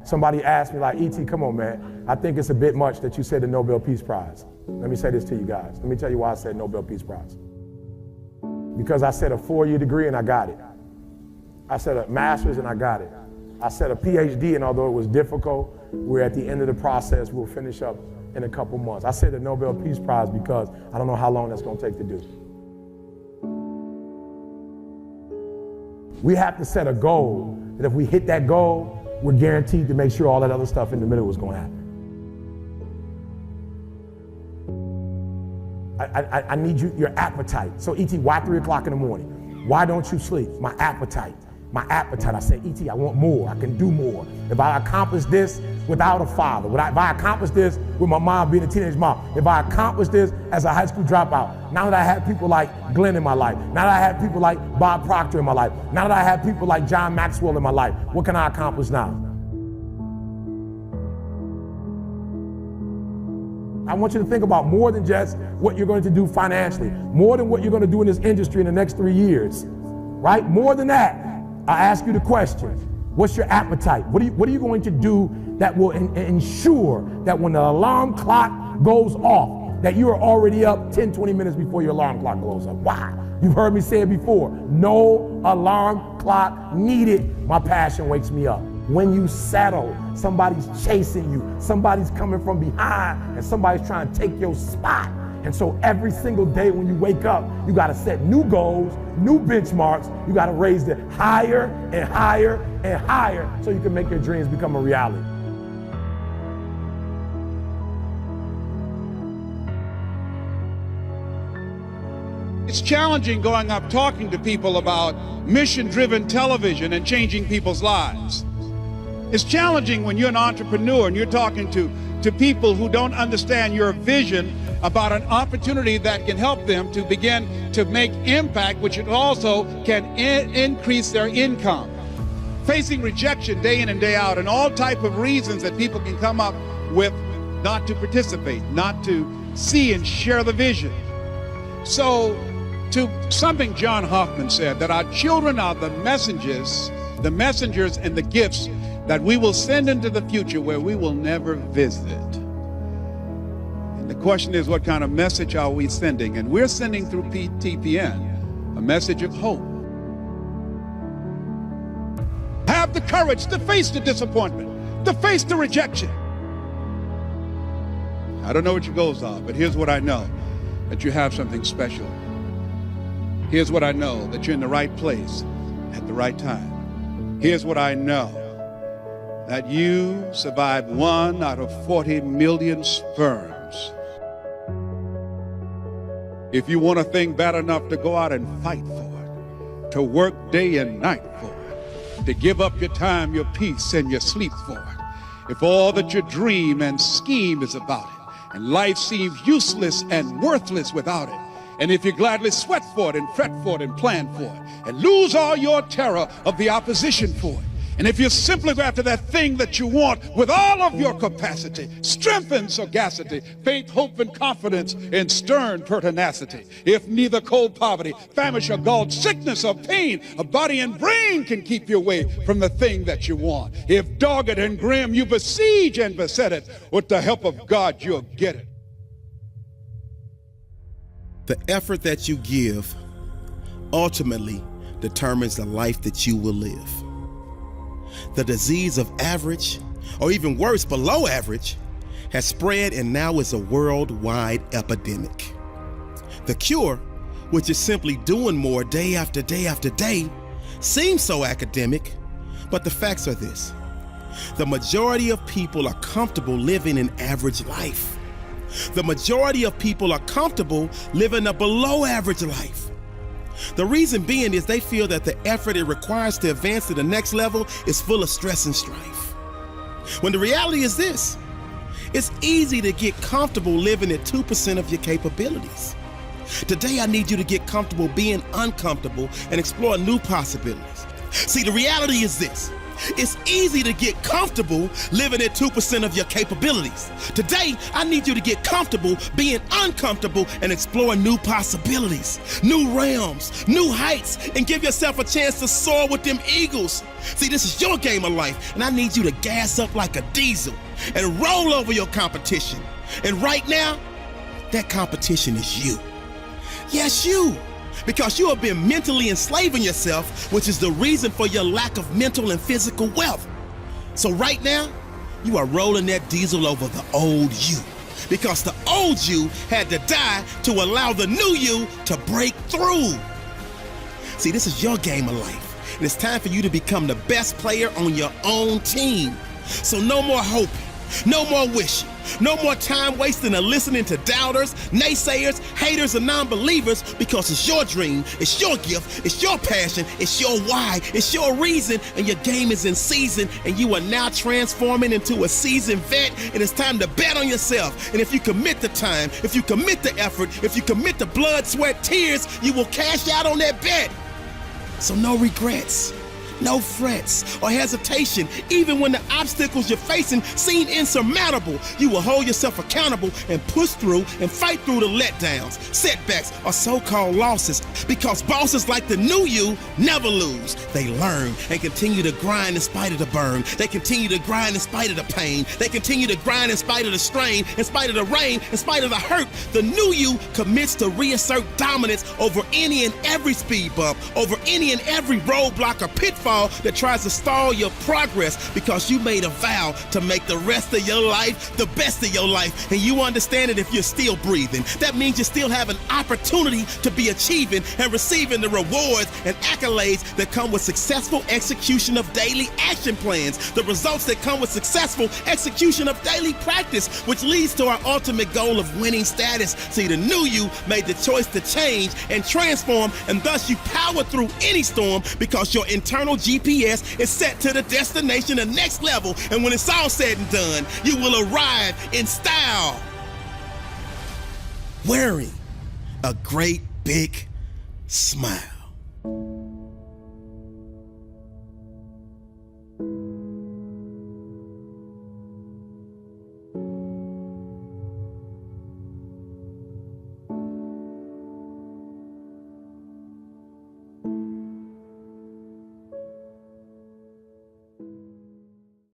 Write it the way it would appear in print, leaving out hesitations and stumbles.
Somebody asked me like, E.T., come on, man. I think it's a bit much that you said the Nobel Peace Prize. Let me say this to you guys. Let me tell you why I said Nobel Peace Prize. Because I said a 4-year degree and I got it. I said a master's and I got it. I said a PhD, and although it was difficult, we're at the end of the process. We'll finish up in a couple months. I said the Nobel Peace Prize because I don't know how long that's going to take to do. We have to set a goal that if we hit that goal, we're guaranteed to make sure all that other stuff in the middle is going to happen. I need your appetite. So E.T., why 3 o'clock in the morning? Why don't you sleep? My appetite. My appetite. I said, E.T., I want more. I can do more. If I accomplish this without a father, if I accomplish this with my mom being a teenage mom, if I accomplish this as a high school dropout, now that I have people like Glenn in my life, now that I have people like Bob Proctor in my life, now that I have people like John Maxwell in my life, what can I accomplish now? I want you to think about more than just what you're going to do financially, more than what you're going to do in this industry in the next 3 years, right? More than that. I ask you the question, what's your appetite? What are you going to do that will ensure that when the alarm clock goes off, that you are already up 10, 20 minutes before your alarm clock goes up? Why? You've heard me say it before. No alarm clock needed. My passion wakes me up. When you settle, somebody's chasing you, somebody's coming from behind, and somebody's trying to take your spot. And so every single day when you wake up, you got to set new goals, new benchmarks. You got to raise it higher and higher and higher so you can make your dreams become a reality. It's challenging going up talking to people about mission-driven television and changing people's lives. It's challenging when you're an entrepreneur and you're talking to people who don't understand your vision about an opportunity that can help them to begin to make impact, which also can increase their income. Facing rejection day in and day out, and all type of reasons that people can come up with not to participate, not to see and share the vision. So, to something John Hoffman said, that our children are the messengers and the gifts that we will send into the future where we will never visit. The question is, what kind of message are we sending? And we're sending through TPN a message of hope. Have the courage to face the disappointment, to face the rejection. I don't know what your goals are, but here's what I know, that you have something special. Here's what I know, that you're in the right place at the right time. Here's what I know, that you survived 1 out of 40 million sperms. If you want a thing bad enough to go out and fight for it, to work day and night for it, to give up your time, your peace, and your sleep for it, if all that you dream and scheme is about it, and life seems useless and worthless without it, and if you gladly sweat for it and fret for it and plan for it, and lose all your terror of the opposition for it, and if you simply go after that thing that you want with all of your capacity, strength and sagacity, faith, hope, and confidence, and stern pertinacity, if neither cold poverty, famish or gall, sickness or pain, a body and brain can keep you away from the thing that you want, if dogged and grim you besiege and beset it, with the help of God you'll get it. The effort that you give ultimately determines the life that you will live. The disease of average, or even worse, below average, has spread and now is a worldwide epidemic. The cure, which is simply doing more day after day after day, seems so academic, but the facts are this. The majority of people are comfortable living an average life. The majority of people are comfortable living a below average life. The reason being is they feel that the effort it requires to advance to the next level is full of stress and strife. When the reality is this, it's easy to get comfortable living at 2% of your capabilities. Today, I need you to get comfortable being uncomfortable and explore new possibilities. See, the reality is this. It's easy to get comfortable living at 2% of your capabilities. Today, I need you to get comfortable being uncomfortable and exploring new possibilities, new realms, new heights, and give yourself a chance to soar with them eagles. See, this is your game of life, and I need you to gas up like a diesel and roll over your competition. And right now, that competition is you. Yes, you. Because you have been mentally enslaving yourself, which is the reason for your lack of mental and physical wealth. So right now, you are rolling that diesel over the old you. Because the old you had to die to allow the new you to break through. See, this is your game of life. And it's time for you to become the best player on your own team. So no more hoping, no more wishing. No more time wasting and listening to doubters, naysayers, haters, and non-believers, because it's your dream, it's your gift, it's your passion, it's your why, it's your reason, and your game is in season, and you are now transforming into a seasoned vet, and it's time to bet on yourself. And if you commit the time, if you commit the effort, if you commit the blood, sweat, tears, you will cash out on that bet. So no regrets. No frets or hesitation. Even when the obstacles you're facing seem insurmountable, you will hold yourself accountable and push through and fight through the letdowns, setbacks, or so-called losses. Because bosses like the new you never lose. They learn and continue to grind in spite of the burn. They continue to grind in spite of the pain. They continue to grind in spite of the strain, in spite of the rain, in spite of the hurt. The new you commits to reassert dominance over any and every speed bump, over any and every roadblock or pitfall that tries to stall your progress, because you made a vow to make the rest of your life the best of your life. And you understand that if you're still breathing, that means you still have an opportunity to be achieving and receiving the rewards and accolades that come with successful execution of daily action plans, the results that come with successful execution of daily practice, which leads to our ultimate goal of winning status. See, the new you made the choice to change and transform, and thus you power through any storm, because your internal GPS is set to the destination, the next level. And when it's all said and done, you will arrive in style, wearing a great big smile.